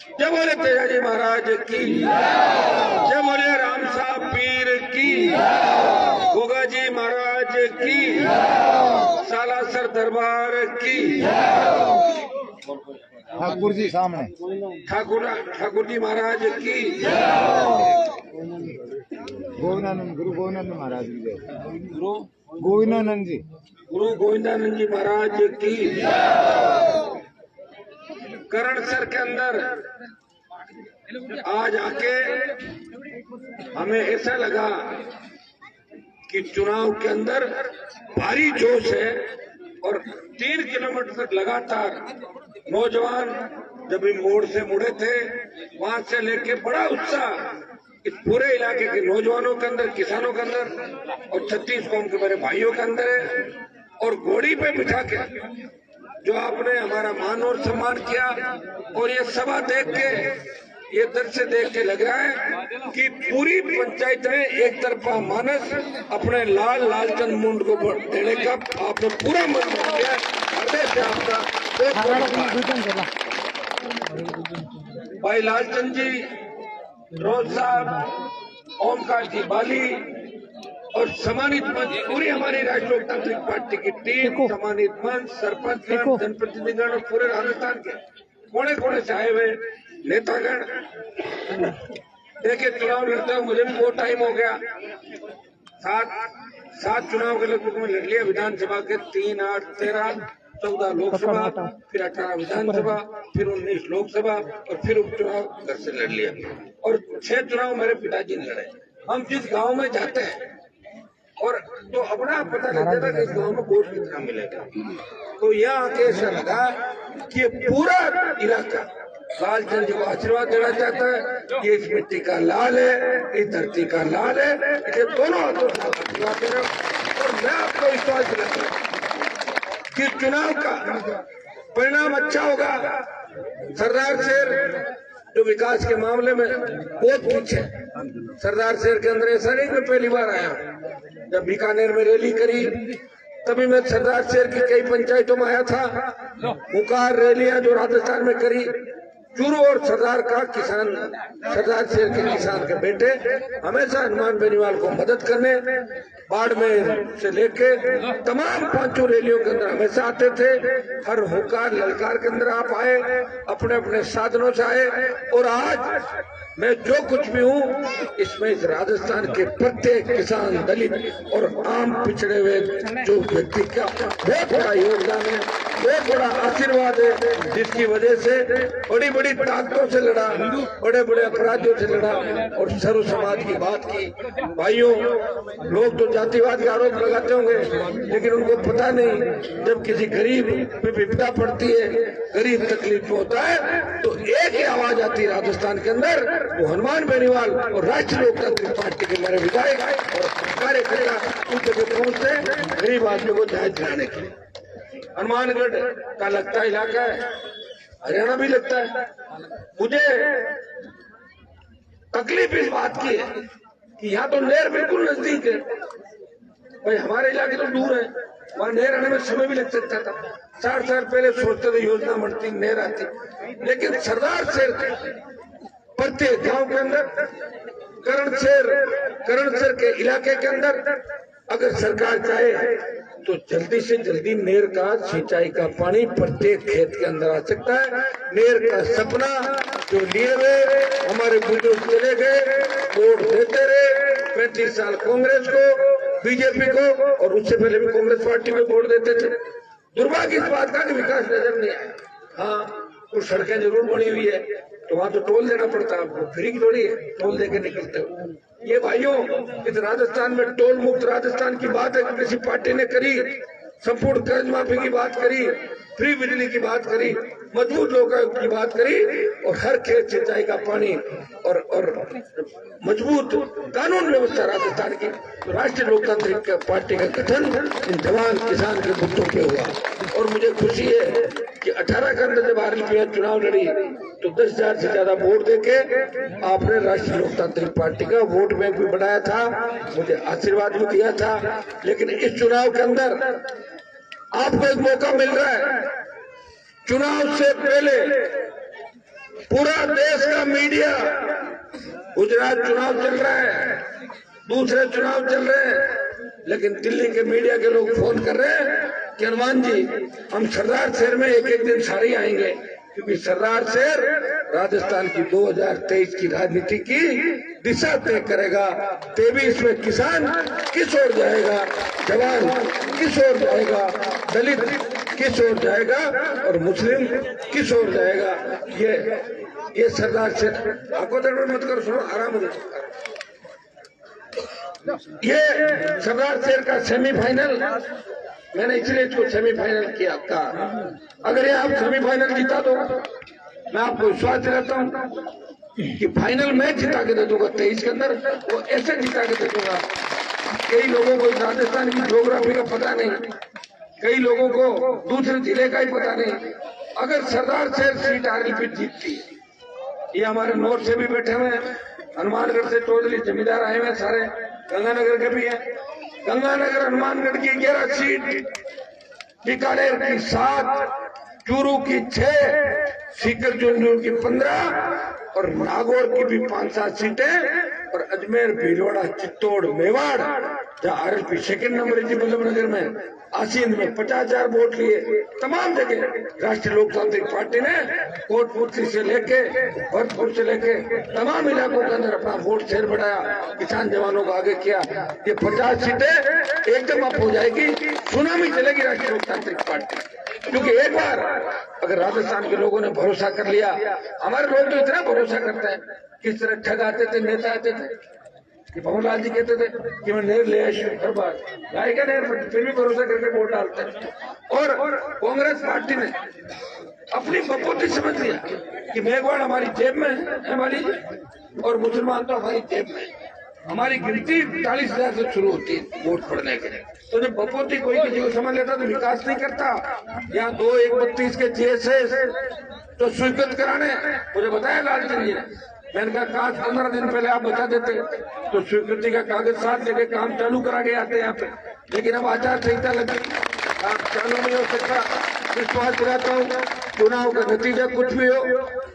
जय बोले तेजाजी महाराज की, जय बोले राम साहब पीर की, गोगा जी महाराज की, सालासर दरबार की। ठाकुर जी सामने, ठाकुर जी महाराज की, गोविंदानंद गुरु गोविंदानंद महाराज की जय। गुरु गोविंदानंद जी, गुरु गोविंदानंद जी महाराज की। करण सर के अंदर आज आके हमें ऐसा लगा कि चुनाव के अंदर भारी जोश है और 3 किलोमीटर तक लगातार नौजवान जब भी मोड़ से मुड़े थे वहां से लेके बड़ा उत्साह इस पूरे इलाके के नौजवानों के अंदर, किसानों के अंदर और 36 कौम के मेरे भाइयों के अंदर है। और घोड़ी पे बिठा के जो आपने हमारा मान और सम्मान किया, और ये सभा देख के, ये दृश्य देख के लग रहा है कि पूरी पंचायत में एक तरफा मानस अपने लालचंद मुंड को वोट देने का आपने पूरा मन बना लिया। हृदय से आपका भाई लालचंद जी, रोज साहब, ओमकार जी बाली और सम्मानित मंच, पूरी हमारी राष्ट्रीय लोकतांत्रिक पार्टी की टीम, सम्मानित मंच, सरपंच, जनप्रतिनिधिगण और पूरे राजस्थान के कोने कोने से आए हुए नेतागण। देखिए चुनाव लड़ते हुए मुझे भी बहुत टाइम हो गया, सात चुनाव के लगभग में लड़ लिया। विधानसभा के 3, 8, 13, 14 लोकसभा, फिर 18 विधानसभा, फिर 19 लोकसभा और फिर उपचुनाव घर से लड़ लिया। और 6 चुनाव मेरे पिताजी ने लड़े। हम जिस गांव में जाते हैं और तो अपना पता लग जाता कि इस गांव में वोट कितना मिलेगा। तो यहाँ आके ऐसा लगा कि ये पूरा इलाका लालचंद जी को आशीर्वाद देना चाहता है। ये इस मिट्टी का लाल है, इस धरती का लाल है, ये दोनों हाथों से आशीर्वाद दे रहा हूं। और मैं आपको विश्वास दिलाता हूं कि चुनाव का परिणाम अच्छा होगा। सरदार शेर जो विकास के मामले में बहुत पीछे, सरदार शेर के अंदर ऐसा नहीं, मैं पहली बार आया जब बीकानेर में रैली करी तभी मैं सरदार शेर की कई पंचायतों में आया था। मुकार रैलियां जो राजस्थान में करी, चूरू और सरदार का किसान, सरदार शेर के किसान के बेटे हमेशा हनुमान बेनीवाल को मदद करने, बाड़मेर से लेके तमाम 5 रैलियों के अंदर हमेशा आते थे। हर हुकार ललकार के अंदर आप आए, अपने अपने साधनों से आए। और आज मैं जो कुछ भी हूँ इसमें इस राजस्थान के प्रत्येक किसान, दलित और आम पिछड़े हुए जो व्यक्ति का बहुत बड़ा योगदान है, बहुत बड़ा आशीर्वाद है, जिसकी वजह से बड़ी बड़ी ताकतों से लड़ा, बड़े बड़े अपराधियों से लड़ा और सर्व समाज की बात की। भाइयों, लोग तो जातिवाद के आरोप लगाते होंगे, लेकिन उनको पता नहीं जब किसी गरीब पे विपदा पड़ती है, गरीब तकलीफ में होता है, तो एक ही आवाज आती है राजस्थान के अंदर, वो हनुमान बेनीवाल और राष्ट्रीय लोकतांत्रिक पार्टी के मेरे विधायक और कार्यकर्ता उस जगह पहुंचते गरीब आदमी को न्याय दिलाने के लिए। हनुमानगढ़ का लगता इलाका है, हरियाणा भी लगता है। मुझे तकलीफ इस बात की है कि यहाँ तो नहर बिल्कुल नजदीक है, भाई हमारे इलाके तो दूर है, वहाँ नहर आने में समय भी लग सकता था। 60 साल पहले सोचते थे योजना बनती, नहर आती, लेकिन सरदार शेर प्रत्येक गांव के अंदर, करण शेर के इलाके के अंदर अगर सरकार चाहे तो जल्दी से जल्दी नहर का सिंचाई का पानी प्रत्येक खेत के अंदर आ सकता है। नहर का सपना जो लिए हुए हमारे बुजुर्ग चले गए, वोट देते रहे 35 साल कांग्रेस को, बीजेपी को, और उससे पहले भी कांग्रेस पार्टी में वोट देते थे। दुर्भाग्य इस बात का कि विकास नजर नहीं आया। हाँ, कुछ सड़कें जरूर बनी हुई है, तो वहां तो टोल देना पड़ता है आपको, फ्री की थोड़ी है, टोल देके निकलते हो। ये भाइयों, इस राजस्थान में टोल मुक्त राजस्थान की बात है किसी पार्टी ने करी, संपूर्ण कर्ज माफी की बात करी, फ्री बिजली की बात करी, मजबूत लोगों की बात करी, और हर खेत सिंचाई का पानी और मजबूत कानून व्यवस्था राजस्थान की। तो राष्ट्रीय लोकतांत्रिक पार्टी का गठन इन जवान किसान के मुद्दों पे हुआ। और मुझे खुशी है कि 18 के अंदर जब RLPF चुनाव लड़ी तो 10,000 से ज्यादा वोट देके आपने राष्ट्रीय लोकतांत्रिक पार्टी का वोट बैंक भी बढ़ाया था, मुझे आशीर्वाद भी दिया था। लेकिन इस चुनाव के अंदर आपको एक मौका मिल रहा है। चुनाव से पहले पूरा देश का मीडिया, गुजरात चुनाव चल रहा है, दूसरे चुनाव चल रहे हैं, लेकिन दिल्ली के मीडिया के लोग फोन कर रहे हैं कि हनुमान जी हम सरदार शहर में एक एक दिन सारे आएंगे, क्योंकि सरदार शहर राजस्थान की 2023 की राजनीति की दिशा तय करेगा। 23 में किसान किस ओर जाएगा, जवान किस ओर जाएगा, दलित किस ओर जाएगा और मुस्लिम किस ओर जाएगा। ये सरदार शहर, आपको दरबार मत करो, सुनो आराम से। ये सरदार शहर का सेमीफाइनल, मैंने इसलिए इसको सेमीफाइनल किया था। अगर ये आप सेमीफाइनल जीता दो, मैं आपको विश्वास दिलाता हूँ कि फाइनल मैच जिता के दे दूंगा 23 के अंदर, वो ऐसे जिता के दे दूंगा। कई लोगों को राजस्थान की ज्योग्राफी का पता नहीं, कई लोगों को दूसरे जिले का ही पता नहीं। अगर सरदार शहर सीट आरएलपी जीतती, ये हमारे नॉर्थ से भी बैठे हुए हैं, हनुमानगढ़ से चौधरी जमींदार आए हुए सारे, गंगानगर के भी हैं। गंगानगर हनुमानगढ़ की 11 सीट, बीकानेर की 7, चूरू की 6, सीकर झुंझुनू की 15 और नागौर की भी 5-7 सीटें, और अजमेर, भीलवाड़ा, चित्तौड़, मेवाड़, जहाँ आरएलपी सेकंड नंबर है मुजफ्फरनगर में, आसीन में 50,000 वोट लिए। तमाम जगह राष्ट्रीय लोकतांत्रिक पार्टी ने कोटपुतली से लेके भरतपुर से लेके तमाम इलाकों के अंदर अपना वोट शेयर बढ़ाया, किसान जवानों को आगे किया। ये 50 सीटें एकदम अप हो जाएगी, सुनामी चलेगी राष्ट्रीय लोकतांत्रिक पार्टी। क्योंकि एक बार अगर राजस्थान के लोगों ने भरोसा कर लिया, हमारे लोग तो इतना भरोसा करते हैं, किस तरह ठग आते थे, नेता आते थे कि भवनलाल जी कहते थे कि मैं नहर ले आया हर बार, लाएगा नहर, फिर भी भरोसा करके वोट डालते हैं। और कांग्रेस पार्टी ने अपनी बपोती समझ लिया कि मेघवाड़ हमारी जेब में है हमारी, और मुसलमान तो हमारी जेब में। हमारी गिनती 40,000 से शुरू होती है वोट पड़ने के लिए। तो जब बपोती कोई किसी को समझ लेता तो विकास नहीं करता। यहाँ 2-1-32 के जीएसएस तो स्वीकृत कराने, मुझे बताया लालचंद जी ने, मैंने कहा कागज 15 दिन पहले आप बता देते तो स्वीकृति का कागज साथ लेके काम चालू करा के आते यहाँ पे, लेकिन अब आचार संहिता लगी, काम चालू नहीं हो सकता। विश्वास दिलाता हूँ चुनाव का नतीजा कुछ भी हो,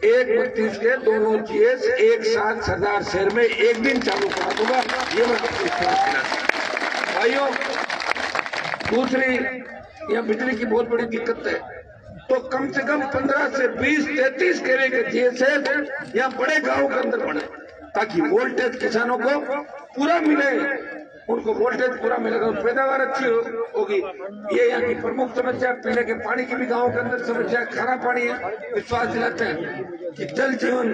1-32 के दोनों जीएस एक साथ सरदार शहर में एक दिन चालू करा दूंगा, ये मैं विश्वास दिलाता हूँ। भाइयों, दूसरी यहाँ बिजली की बहुत बड़ी दिक्कत है, तो कम से कम 15 से 20-33 केवे के जीएसएस या बड़े गांव के अंदर बने, ताकि वोल्टेज किसानों को पूरा मिले, उनको वोल्टेज पूरा मिलेगा, पैदावार अच्छी होगी। ये यहाँ की प्रमुख समस्या, पीने के पानी की भी गांव के अंदर समस्या, खारा पानी है। विश्वास दिलाते हैं कि जल जीवन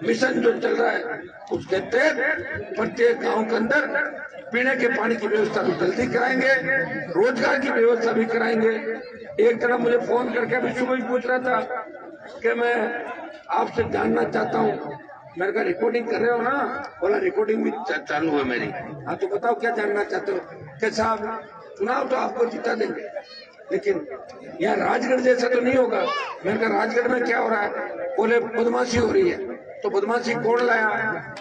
मिशन जो चल रहा है उसके तहत प्रत्येक गांव के अंदर पीने के पानी की व्यवस्था भी जल्दी कराएंगे, रोजगार की व्यवस्था भी कराएंगे। एक तरफ मुझे फोन करके अभी सुबह ही पूछ रहा था कि मैं आपसे जानना चाहता हूँ, मैंने कहा रिकॉर्डिंग कर रहे हो ना, बोला रिकॉर्डिंग भी चालू है मेरी। हाँ तो बताओ क्या जानना चाहते हो? कि साहब चुनाव तो आपको जिता देंगे, लेकिन यहाँ राजगढ़ जैसा तो नहीं होगा। मैंने कहा राजगढ़ में क्या हो रहा है? बोले बदमाशी हो रही है। तो बदमाशी कौन लाया?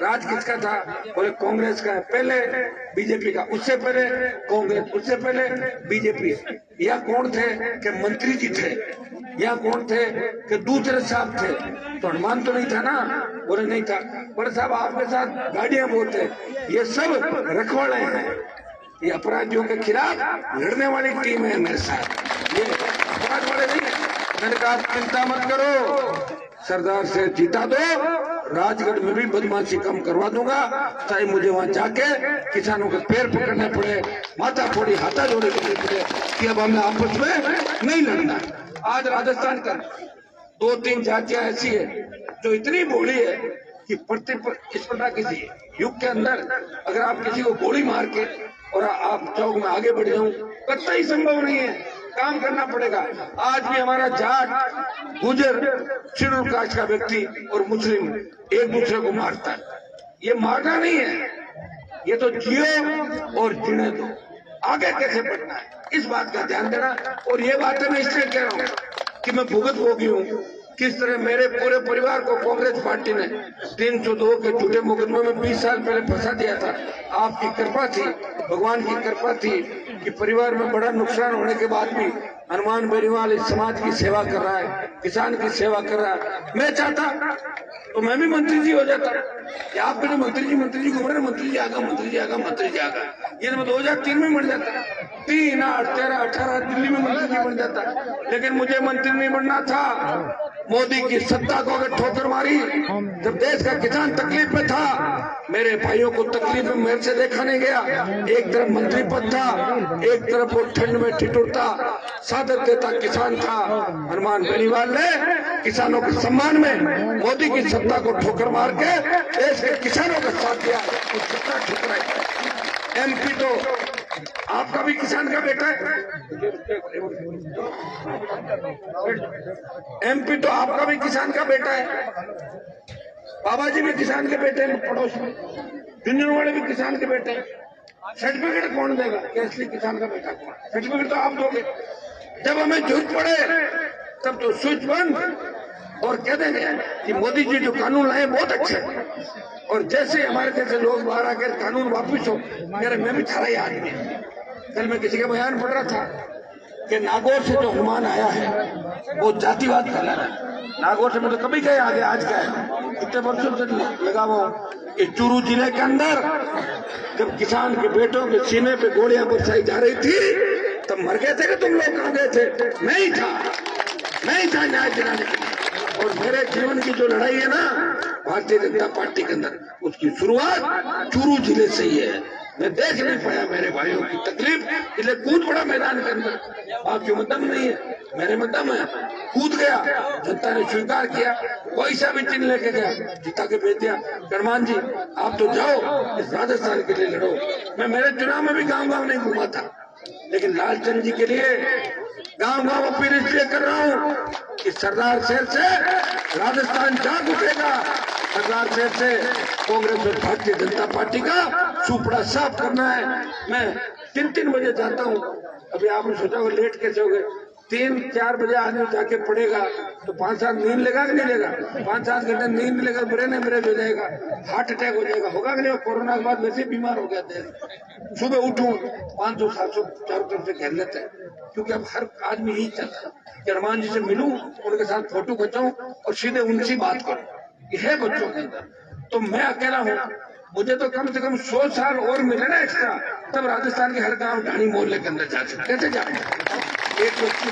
राज किसका था? बोले कांग्रेस का है, पहले बीजेपी का, उससे पहले कांग्रेस, उससे पहले बीजेपी। या कौन थे कि मंत्री जी थे, या कौन थे कि दूसरे साहब थे, तो हनुमान तो नहीं था ना? बोले नहीं था। बोले साहब आपके साथ गाड़ियां बहुत है, ये सब रखवाले हैं, ये अपराधियों के खिलाफ लड़ने वाली टीम है मेरे साथ, ये अपराध वाले नहीं है। मैंने कहा चिंता मत करो, सरदार से जीता दो, राजगढ़ में भी बदमाशी कम करवा दूंगा, चाहे मुझे वहां जाके किसानों के पैर पकड़ने पड़े, माथा फोड़ी हाथा जोड़े करने पड़े कि अब हमें आपस में नहीं लड़ना। आज राजस्थान का 2-3 जातियां ऐसी है जो इतनी भोली है कि इस प्रकार किसी युग के अंदर अगर आप किसी को गोली मार के और आप चौक में आगे बढ़ जाऊं, कतई संभव नहीं है, काम करना पड़ेगा। आज भी हमारा जाट, गुजर, शेड्यूल कास्ट का व्यक्ति और मुस्लिम एक दूसरे को मारता है। ये मारना नहीं है, ये तो जियो और जीने दो, आगे कैसे बढ़ना है इस बात का ध्यान देना। और ये बातें मैं इसलिए कह रहा हूँ कि मैं भुगत भोगी हूँ, किस तरह मेरे पूरे परिवार को कांग्रेस पार्टी ने 302 के झूठे मुकदमे में 20 साल पहले फंसा दिया था। आपकी कृपा थी, भगवान की कृपा थी, कि परिवार में बड़ा नुकसान होने के बाद भी हनुमान बेनीवाल इस समाज की सेवा कर रहा है, किसान की सेवा कर रहा है। मैं चाहता तो मैं भी मंत्री जी हो जाता। या आप मेरे मंत्री जी घूम रहे, मंत्री जी आगा, मंत्री जी आगा, मंत्री जी आगा। ये तो मैं 2003 में मर जाता, 3, 8, 13, 18 दिल्ली में मंत्री जी बन जाता। लेकिन मुझे मंत्री नहीं बनना था। मोदी की सत्ता को अगर ठोकर मारी, जब देश का किसान तकलीफ में था, मेरे भाइयों को तकलीफ में मेरे से देखा नहीं गया। एक तरफ मंत्री पद था, एक तरफ वो ठंड में ठिठुरता, सादत देता किसान था। हनुमान बेनीवाल ने किसानों के सम्मान में मोदी की सत्ता को ठोकर मार के देश के किसानों का साथ दिया। सत्ता ठुकराई। एमपी तो आपका भी किसान का बेटा है, एमपी तो आपका भी किसान का बेटा है। बाबा जी भी किसान के बेटे हैं, पड़ोस में झुंझुनू वाले भी किसान के बेटे हैं। सर्टिफिकेट कौन देगा कि असली किसान का बेटा कौन? सर्टिफिकेट तो आप दोगे। जब हमें जरूरत पड़े तब तो स्विच बंद और कह देंगे कि मोदी जी जो कानून लाए बहुत अच्छे हैं। और जैसे हमारे जैसे लोग बाहर आकर कानून वापिस हो, कह रहे मैं भी थारा ही आदमी। कल मैं किसी का बयान पढ़ रहा था कि नागौर से जो हनुमान आया है वो जातिवाद फैला रहा है। नागौर से मतलब कभी गए आगे, आज का है, कितने वर्षों से लगा हुआ। इस चूरू जिले के अंदर जब किसान के बेटों के सीने पे गोलियां बरसाई जा रही थी तब मर गए थे कि तुम लोग कहां गए थे? मैं ही था न्याय दिलाने के लिए। और मेरे जीवन की जो लड़ाई है ना भारतीय जनता पार्टी के अंदर, उसकी शुरुआत चूरू जिले से ही है। मैं देख नहीं पाया मेरे भाइयों की तकलीफ, इसलिए कूद पड़ा मैदान के अंदर। आपके में दम नहीं है, मेरे में दम है। कूद गया, जनता ने स्वीकार किया, कोई सा भी चिन्ह लेके गया, जीता के भेज दिया। हनुमान जी आप तो जाओ, इस राजस्थान के लिए लड़ो। मैं मेरे चुनाव में भी गांव नहीं घूमा था, लेकिन लालचंद जी के लिए गांव अपील इसलिए कर रहा हूँ कि सरदार शहर से राजस्थान जाग उठेगा। सरदार शहर से कांग्रेस और भारतीय जनता पार्टी का सुपड़ा साफ करना है। मैं 3 बजे जाता हूँ। अभी आपने सोचा वो लेट कैसे हो गए? 3-4 बजे आदमी जाके पड़ेगा तो 5-7 नींद लेगा कि नहीं लेगा? 5-7 घंटे नींद लेगा, ब्रेन एमरेज हो जाएगा, हार्ट अटैक हो जाएगा, होगा कि नहीं? कोरोना के बाद वैसे बीमार हो गया थे। सुबह उठूं 500-700 चारों तरफ से घेर लेते हैं, क्योंकि अब हर आदमी यही चाहता है कि हनुमान जी से मिलूं, उनके साथ फोटो खिंचाऊं और सीधे उनसे बात करूं। यह है बच्चों के अंदर। तो मैं अकेला हूँ, मुझे तो कम से कम 100 साल और मिले ना एक्स्ट्रा, तब राजस्थान के हर गांव ढाणी मोहल्ले के अंदर जा सकते। कैसे जाएंगे? एक बच्ची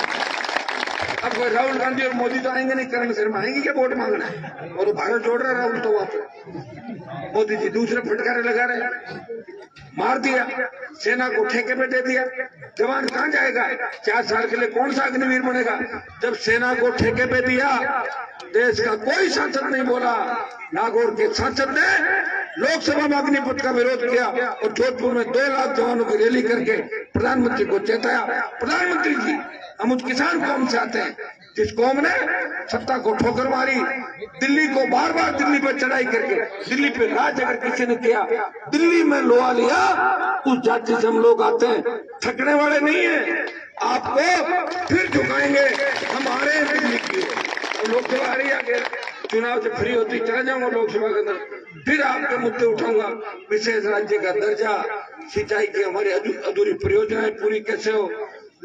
अब कोई राहुल गांधी और मोदी तो आएंगे नहीं, करण शर्मा आएंगे क्या वोट मांगना है? और भारत जोड़ रहा राहुल तो वहां पे मोदी जी दूसरे फटकारे लगा रहे। मार दिया, सेना को ठेके पे दे दिया, जवान कहां जाएगा? 4 साल के लिए कौन सा अग्निवीर बनेगा? जब सेना को ठेके पे दिया, देश का कोई सांसद नहीं बोला। नागौर के सांसद ने लोकसभा में अग्निपथ का विरोध किया और जोधपुर में 2 लाख जवानों की रैली करके प्रधानमंत्री को चेताया, प्रधानमंत्री जी हम उस किसान कौम से आते हैं जिस कौम ने सत्ता को ठोकर मारी, दिल्ली को बार दिल्ली पर चढ़ाई करके दिल्ली पे राज अगर किसी ने किया, दिल्ली में लोहा लिया, उस जाति से हम लोग आते हैं, थकने वाले नहीं है। आपको फिर झुकाएंगे, हम आ रहे हैं दिल्ली की। लोकसभा आ रही है, चुनाव से फ्री होती चला जाऊंगा लोकसभा के अंदर, फिर आपके मुद्दे उठाऊंगा। विशेष राज्य का दर्जा, सिंचाई की हमारी अधूरी परियोजनाएं पूरी कैसे हो,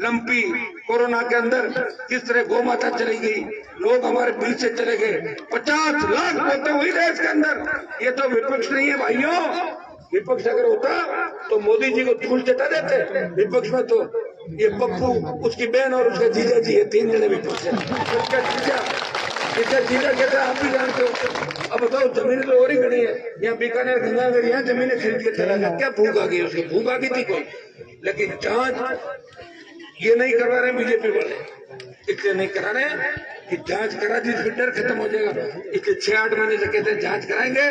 लंपी कोरोना के अंदर किस तरह गौ माता चली गई, लोग हमारे बीच से चले गए, 50 लाख मौतें हुई देश के अंदर। ये तो विपक्ष नहीं है भाइयों। विपक्ष अगर होता तो मोदी जी को धूल चटा देते। विपक्ष में तो ये पप्पू, उसकी बहन और उसका जीजा जी, ये 3 जने विपक्ष है। इसका जीजा कहते हैं, आप भी जानते हो। अब बताओ, जमीनें तो और ही खड़ी है, यहाँ बीकानेर गंगानगर, यहाँ जमीनें खरीद के चला गया। क्या भूख आ गई उसकी? भूख आ गई थी कोई? लेकिन जांच ये नहीं करवा रहे बीजेपी वाले, इसलिए नहीं करा रहे कि जांच करा दी फिर डर खत्म हो जाएगा। इसलिए 6-8 महीने से कहते हैं जांच कराएंगे,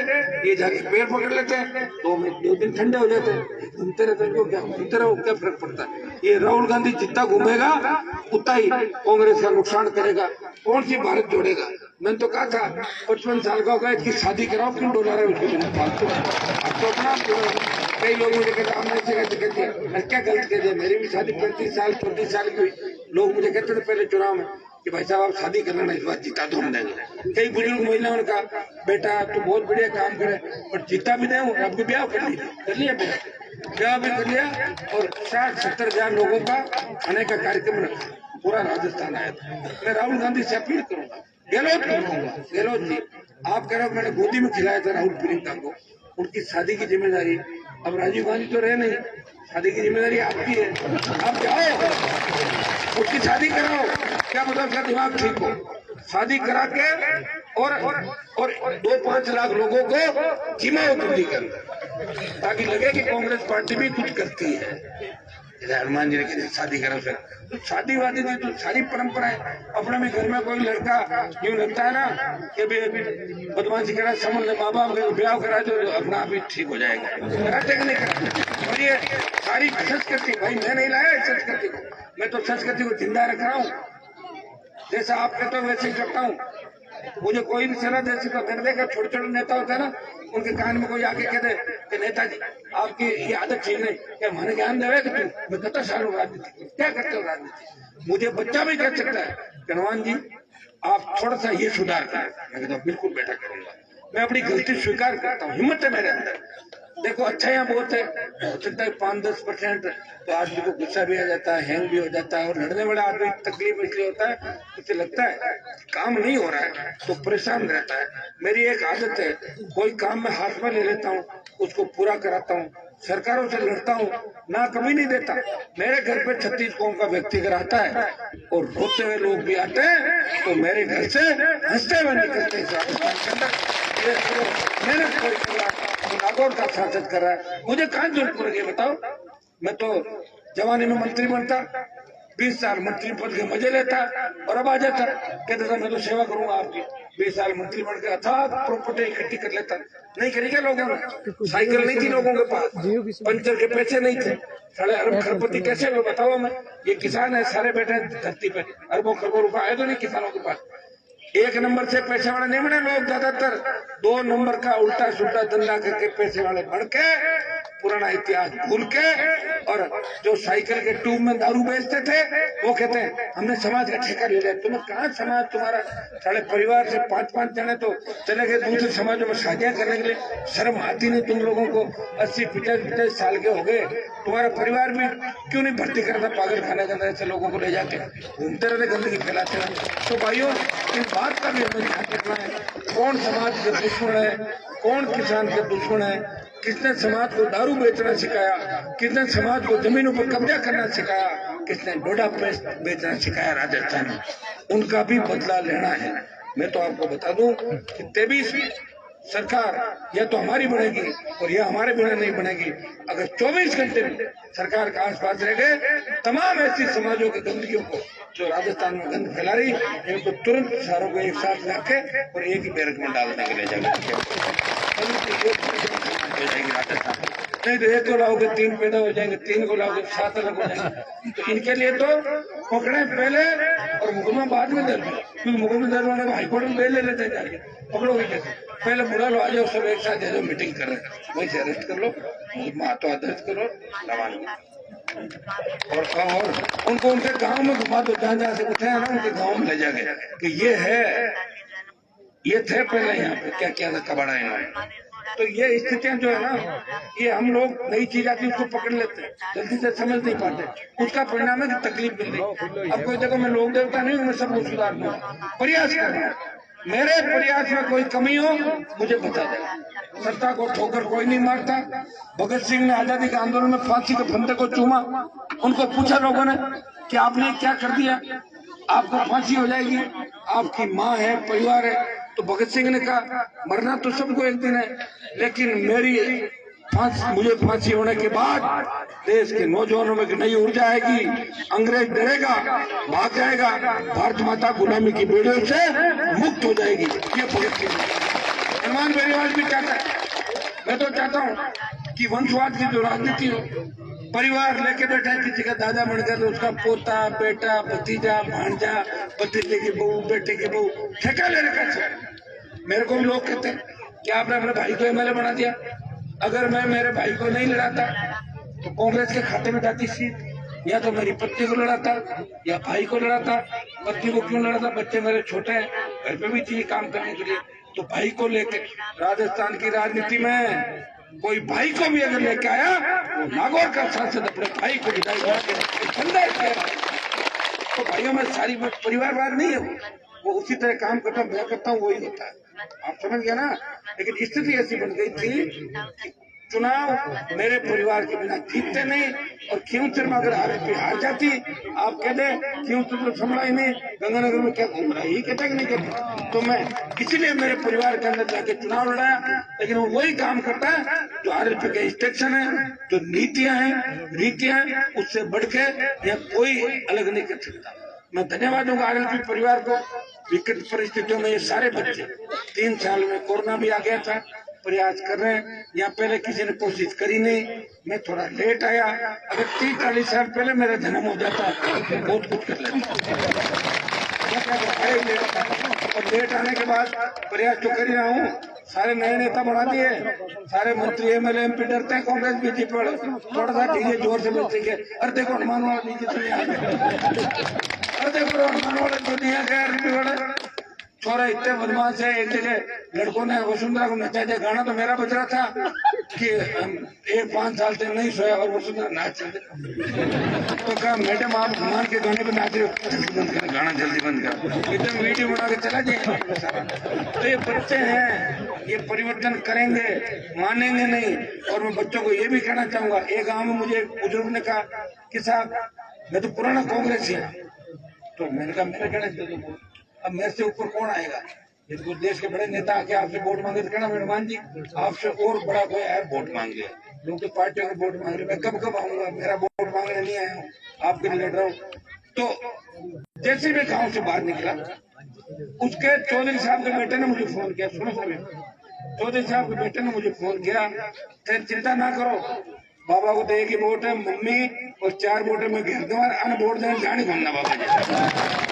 ये जाके पेड़ पकड़ लेते हैं, 2 दिन ठंडे हो जाते हैं, घूमते रहते हैं। क्या घूमते रहो, क्या फर्क पड़ता है? ये राहुल गांधी जितना घूमेगा उतना ही कांग्रेस का नुकसान करेगा। कौन सी भारत जोड़ेगा? मैंने तो कहा था 55 साल का होगा, इसकी शादी कराओ, क्यों डोला रहे उसके बिना फालतू। अब तो अपना कई लोग मुझे कहते हैं क्या गलत कह दिया, मेरी भी शादी 35 साल 34 साल की हुई। लोग मुझे कहते थे पहले चुनाव में कि भाई साहब आप शादी करना ना, इस बार जीता तो हम देंगे। कई बुजुर्ग महिलाओं ने कहा बेटा तो बहुत बढ़िया काम करे, पर जीता भी दे, आपको ब्याह कर लिया ब्याह। ब्याह भी कर लिया और 60-70 हजार लोगों का खाने का कार्यक्रम रखा, पूरा राजस्थान आया था। मैं राहुल गांधी से अपील करूंगा, गहलोत को कहूंगा, गहलोत जी आप कह रहे हो मैंने गोदी में खिलाया था राहुल प्रियंका को, उनकी शादी की जिम्मेदारी, अब राजीव गांधी तो रहे नहीं, शादी की जिम्मेदारी आपकी है, आप जाओ उसकी शादी कराओ, क्या मतलब उसका दिमाग ठीक हो, शादी करा के और 2-5 लाख लोगों को जिम्मेदारी कर, ताकि लगे कि कांग्रेस पार्टी भी कुछ करती है। हनुमान जी ने कहते शादी करो सर, तो शादी वादी की तो सारी परंपराएं, अपने में घर में कोई लड़का यूं लगता है ना कि बदमाशी करा, समझ ले माँ बाप का ब्याह करा तो अपना आप ही ठीक हो जाएगा, कराते नहीं कराते। और ये सारी संस्कृति, भाई मैं नहीं लाया इस संस्कृति को, मैं तो संस्कृति को जिंदा रख रहा हूँ, जैसा आप कहते हो वैसे ही करता हूँ। मुझे कोई भी सलाह दे सकता, मैंने देखा छोटे छोटे नेता होता है ना, उनके कान में कोई आके कहते कि नेताजी आपकी ये आदत ठीक नहीं, क्या मैंने ज्ञान देवे कि तू, मैं कितना साल हो राजनीति, क्या करते हो राजनीति, मुझे बच्चा भी कह सकता है कि हनुमान जी आप थोड़ा सा ये सुधार करें, मैं कहता हूँ बिल्कुल बेटा करूंगा, मैं अपनी गलती स्वीकार करता हूँ, हिम्मत है मेरे अंदर। देखो अच्छा यहाँ बहुत है, हो सकता है 5-10% तो आदमी को गुस्सा भी आ जाता है, हैंग भी हो जाता है, और लड़ने वाला आदमी तकलीफ इसलिए होता है, उसे लगता है काम नहीं हो रहा है तो परेशान रहता है। मेरी एक आदत है, कोई काम में हाथ में ले लेता हूँ, उसको पूरा कराता हूँ, सरकारों से लड़ता हूँ, ना कभी नहीं देता। मेरे घर पे 36 कौम का व्यक्ति अगर आता है और रोते हुए लोग भी आते हैं तो मेरे घर से हंसते हुए निकलते हैं। राजस्थान के अंदर मेहनत कोई कर रहा है, नागौर का शासन कर रहा है, मुझे कहाँ जरूरत पड़ेगी बताओ। मैं तो जवानी में मंत्री बनता, 20 साल मंत्री पद के मजे लेता, और अब आ जाता कहता था मैं तो सेवा करूंगा आपकी, 20 साल मंत्री बन के अथाह प्रॉपर्टी इकट्ठी कर लेता। नहीं करी क्या लोगों ने, साइकिल नहीं थी लोगों के पास, पंचर के पैसे नहीं थे, साढ़े अरब खरपति कैसे हुए बताओ। मैं ये किसान है, सारे बैठे धरती पे, अरबों खरबों रुपया आए तो नहीं किसानों के पास। 1 नंबर से पैसे वाले नहीं बने लोग, ज्यादातर 2 नंबर का उल्टा सुल्टा धंधा करके पैसे वाले बढ़ के, पुराना इतिहास भूल के, और जो साइकिल के ट्यूब में दारू बेचते थे वो कहते हैं हमने समाज का ठेका ले लिया। तुम्हें कहाँ समाज, तुम्हारा साढ़े परिवार से 5-5 जने तो चले गए दूसरे समाजों में शादियां करने के लिए, शर्म आती नहीं तुम लोगों को? 80-85 साल के हो गए, तुम्हारा परिवार भी क्यों नहीं भर्ती करता पागल खाने के अंदर ऐसे लोगों को ले जाके, घूमते रहते गंदगी फैलाते हैं। तो भाइयों इस बात का भी हमें ध्यान रखना है, कौन समाज के दुश्मन है, कौन किसान के दुश्मन है, किसने समाज को दारू बेचना सिखाया, किसने समाज को जमीनों पर कब्जा करना सिखाया, किसने डोडा पेस्ट बेचना सिखाया राजस्थान में, उनका भी बदला लेना है। मैं तो आपको बता दूं कि 23 सरकार या तो हमारी बनेगी और यह हमारे बिना नहीं बनेगी। अगर 24 घंटे में सरकार के आसपास रह गए, तमाम ऐसी समाजों की गंदगियों को जो राजस्थान में गंद फैला रही, इनको तुरंत सारों को एक साथ लाके और एक ही बैरक में डालने के लिए जाएगा हो जाएगी राजस्थान। नहीं तो 1 को लाओगे 3 पैदा हो जाएंगे, 3 को लाओगे 7 अलग हो जाएंगे। तो इनके लिए तो पकड़े पहले और मुकदमा बाद में दर्ज, क्योंकि मुकदमा दर्ज होने को हाईकोर्ट में बेल ले लेते हैं जाके, पकड़ोगे कैसे? पहले बुला लो, आ जाओ सब एक साथ, जो मीटिंग कर रहे हैं वहीं से अरेस्ट कर लो, मुकदमा हाथों दर्ज करो, रवाना और उनको उनके गांव में घुमा दो, जहाँ से उठे हैं ना उनके गांव में ले जाके कि ये है, ये थे पहले यहाँ पे क्या क्या कबाड़ा इन्होंने। तो ये स्थितियां जो है ना, ये हम लोग नई चीज आती है उसको पकड़ लेते हैं, जल्दी से समझ नहीं पाते, उसका परिणाम है कि तकलीफ मिल रही। अब कोई जगह मैं लोक देवता नहीं हूँ, मैं सबको सुधार दूंगा, प्रयास कर रहा हूँ, मेरे प्रयास में कोई कमी हो मुझे बता दे। सत्ता को ठोकर कोई नहीं मारता। भगत सिंह ने आजादी के आंदोलन में फांसी के फंदे को चूमा, उनको पूछा लोगों ने कि आपने क्या कर दिया, आपको फांसी हो जाएगी, आपकी माँ है, परिवार है। तो भगत सिंह ने कहा मरना तो सबको एक दिन है, लेकिन मुझे फांसी होने के बाद देश के नौजवानों में नई ऊर्जा आएगी, अंग्रेज डरेगा, भाग जाएगा, भारत माता गुलामी की बेड़ियों से मुक्त हो जाएगी। ये भगत सिंह हनुमान बेनीवाल भी चाहता है। मैं तो चाहता हूँ कि वंशवाद की जो राजनीति हो, परिवार लेके बैठा है, किसी का दादा बनकर उसका पोता, बेटा, भतीजा, भांजा, भतीजे की बहू, बेटे की बहू, ठेका ले रखा है। मेरे को भी लोग कहते हैं कि आपने अपने भाई को एमएलए बना दिया। अगर मैं मेरे भाई को नहीं लड़ाता तो कांग्रेस के खाते में जाती सीट, या तो मेरी पत्नी को लड़ाता या भाई को लड़ाता। पत्नी को क्यों लड़ाता, बच्चे मेरे छोटे हैं, घर पे भी चाहिए काम करने के लिए, तो भाई को लेके। राजस्थान की राजनीति में कोई भाई को भी अगर लेके आया, वो नागौर का सांसद अपने भाई को विधायक बना के बंदा है। तो भाइयों में सारी परिवारवाद नहीं है, वो उसी तरह काम करता मैं करता हूँ वही होता है, आप समझ गए ना। लेकिन स्थिति ऐसी बन गई थी, चुनाव मेरे परिवार के बिना जीतते नहीं, और खींव शर्मा अगर आरएसपी हार जाती, आप कह दें खींव तो संभला ही नहीं, गंगानगर में क्या घूम रहा है, ये कहता कि नहीं कहता। तो मैं इसीलिए मेरे परिवार के अंदर जाके चुनाव लड़ाया, लेकिन वो वही काम करता है जो आरएसपी के इंस्ट्रक्शन है, जो नीतियां हैं, रीतियां हैं, उससे बढ़ के या कोई अलग नहीं कर सकता। मैं धन्यवाद दूंगा आरएलपी परिवार को। विकट परिस्थितियों में ये सारे बच्चे 3 साल में कोरोना भी आ गया था, प्रयास कर रहे हैं। यहाँ पहले किसी ने कोशिश करी नहीं, मैं थोड़ा लेट आया। अगर 30-40 साल पहले मेरा जन्म हो जाता मैं बहुत कुछ कर लेता। और लेट आने के बाद प्रयास तो कर ही रहा हूँ। सारे नए नेता बढ़ा दिए, सारे मंत्री एमएलए एमपी डरते हैं कांग्रेस बीजेपी वाले, थोड़ा सा डीजे जोर से बजते के अरे देखो हनुमान वाला डीजे तो नहीं आ गया, अरे देखो हनुमान वाले तो नहीं आ गया, आरएलपी वाले छोरा इतने बदमाश है। एक जगह लड़कों ने वसुंधरा को नचा दिया, गाना तो मेरा बज रहा था कि 1-5 साल से नहीं सोया और वसुंधरा नाच रहे। तो कहा मैडम आप हनुमान के गाने पे नाच रहे हो, जल्दी बंद करें गाना, जल्दी बंद करें, एकदम वीडियो बना के चला जाए। तो ये बच्चे हैं, ये परिवर्तन करेंगे, मानेंगे नहीं। और मैं बच्चों को ये भी कहना चाहूंगा, एक गाँव में मुझे बुजुर्ग ने कहा कि साहब मैं तो पुराना कांग्रेसी हूँ। तो मैंने कहा मेरे कहना अब मेरे से ऊपर कौन आएगा, यदि देश के बड़े नेता आके आपसे वोट मांगे तो कहना हनुमान जी आपसे और बड़ा कोई है वोट मांग लिया, लोग तो पार्टियों के वोट मांग रहे, मैं कब कब आऊंगा, मेरा वोट मांगने नहीं आया हूँ, आपके लिए लड़ रहा हूँ। तो जैसे मैं गाँव से बाहर निकला, उसके चौधरी साहब के बेटे ने मुझे फोन किया, सुनो सभी, चौधरी साहब के बेटे ने मुझे फोन किया, चिंता ना करो, बाबा को तो एक ही वोट है, मम्मी और 4 वोट में घेर दूंगा, अन्य वोट देने जाने घूमना बाबा जी।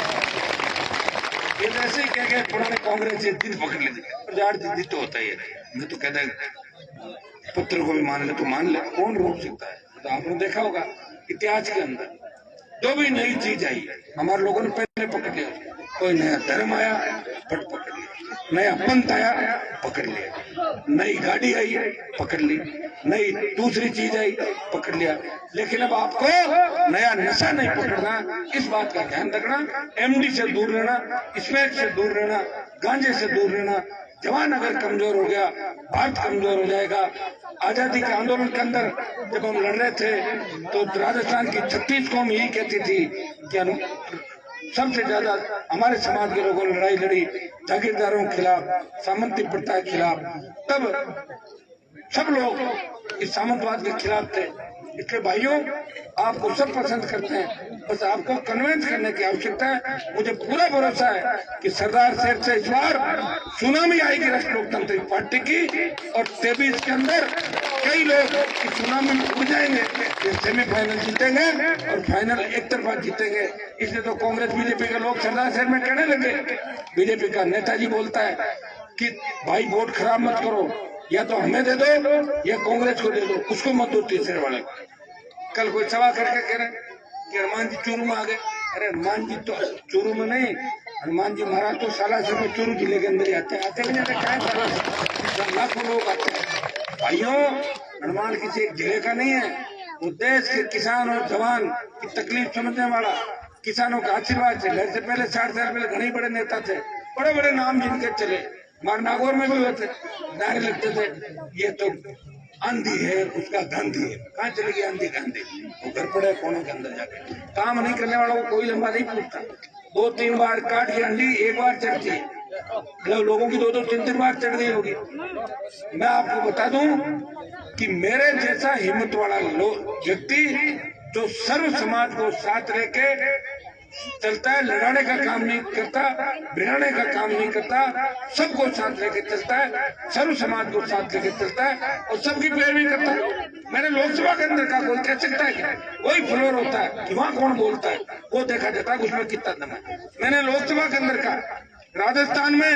ये तो ऐसे ही कह गए पुराने कांग्रेस से दिल पकड़ लेते, प्रचार जिद्दी तो होता ही है। मैं तो कहता है पुत्र को भी मान ले तो मान ले, कौन रोक सकता है। तो आपने देखा होगा इतिहास के अंदर जो भी नई चीज आई हमारे लोगों ने पहले पकड़ लिया, कोई नया धर्म आया फट पकड़ लिया, नया पंथ आया पकड़ लिया, नई गाड़ी आई पकड़ ली, नई दूसरी चीज आई पकड़ लिया। लेकिन अब आपको नया नशा नहीं पकड़ना, इस बात का ध्यान रखना, एमडी से दूर रहना, स्मैक से दूर रहना, गांजे से दूर रहना। जवान अगर कमजोर हो गया भारत कमजोर हो जाएगा। आजादी के आंदोलन के अंदर जब हम लड़ रहे थे तो राजस्थान की 36 कौम यही कहती थी कि सबसे ज्यादा हमारे समाज के लोगों ने लड़ाई लड़ी जागीरदारों के खिलाफ, सामंती प्रथा के खिलाफ। तब सब लोग इस सामंतवाद के खिलाफ थे। इसलिए भाइयों आपको सब पसंद करते हैं, बस आपको कन्विंस करने की आवश्यकता है। मुझे पूरा भरोसा है कि सरदार शहर से इस बार सुनामी आएगी राष्ट्रीय लोकतांत्रिक पार्टी की, और 23 के अंदर कई लोग इस सुनामी में उड़ जाएंगे, सेमीफाइनल जीतेंगे और फाइनल एक तरफा जीतेंगे। इसलिए तो कांग्रेस बीजेपी के लोग सरदार शहर में कहने लगे, बीजेपी का नेताजी बोलता है कि भाई वोट खराब मत करो, या तो हमें दे दो या कांग्रेस को दे दो, उसको मत दो तीसरे वाले को। कल कोई सवाल करके कह रहे कि हनुमान जी चूरू में आ गए। अरे हनुमान जी तो चूरू में नहीं, हनुमान जी महाराज तो सालासर में चूरू जिले के अंदर ही आते भी नहीं, क्या लाखों लोग आते हैं। भाइयों हनुमान किसी एक जिले का नहीं है, वो देश के किसान और जवान की तकलीफ समझने वाला, किसानों का आशीर्वाद से। घर से पहले 60 साल पहले घने बड़े नेता थे, बड़े बड़े नाम जिनके चले, हमारे नागौर में भी हुए थे, नारे लगते थे ये तो आंधी है उसका गांधी है। कहाँ चली गई आंधी गांधी, वो घर पड़े कोनों के अंदर जाके। काम नहीं करने वालों को कोई लंबा नहीं पूछता। 2-3 बार काट की अंडी एक बार चढ़ती है, लोगों की 2-2, 3-3 बार चढ़ गई होगी। मैं आपको बता दूं कि मेरे जैसा हिम्मत वाला व्यक्ति जो सर्व समाज को साथ लेके चलता है, लड़ाने का काम नहीं करता, भिड़ाने का काम नहीं करता, सबको साथ लेके चलता है, सर्व समाज को साथ लेके चलता है और सबकी पैरवी करता है। मैंने लोकसभा के अंदर का कोई कह सकता है क्या? वही फ्लोर होता है कि वहाँ कौन बोलता है वो देखा जाता है उसमें कितना दम है। मैंने लोकसभा के अंदर का राजस्थान में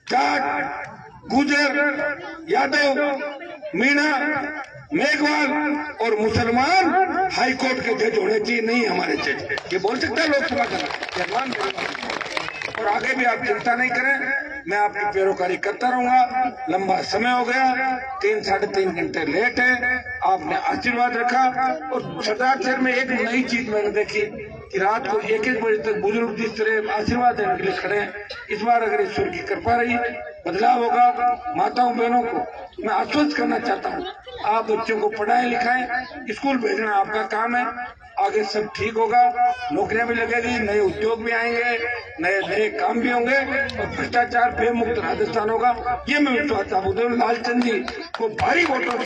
जाट, गुजर, यादव, मीणा, मेघवाल और मुसलमान हाईकोर्ट के जज होने चाहिए, नहीं हमारे जज। ये बोल सकता है लोकसभा का? और आगे भी आप चिंता नहीं करें, मैं आपकी पैरोकारी करता रहूंगा। लंबा समय हो गया, 3-3.5 घंटे लेट है, आपने आशीर्वाद रखा। और सरदार शहर में एक नई चीज मैंने देखी कि रात को 1-1 बजे तक बुजुर्ग जिस तरह आशीर्वाद देने के लिए खड़े हैं, इस बार अगर ईश्वर की कृपा रही, बदलाव होगा। माताओं बहनों को मैं आश्वस्त करना चाहता हूँ, आप बच्चों को पढ़ाएं लिखाएं, स्कूल भेजना आपका काम है। आगे सब ठीक होगा, नौकरियां भी लगेगी, नए उद्योग भी आएंगे, नए नए काम भी होंगे और भ्रष्टाचार पे मुक्त राजस्थान होगा। ये मैं विश्वास चाहता हूँ। लालचंद जी को भारी वोटों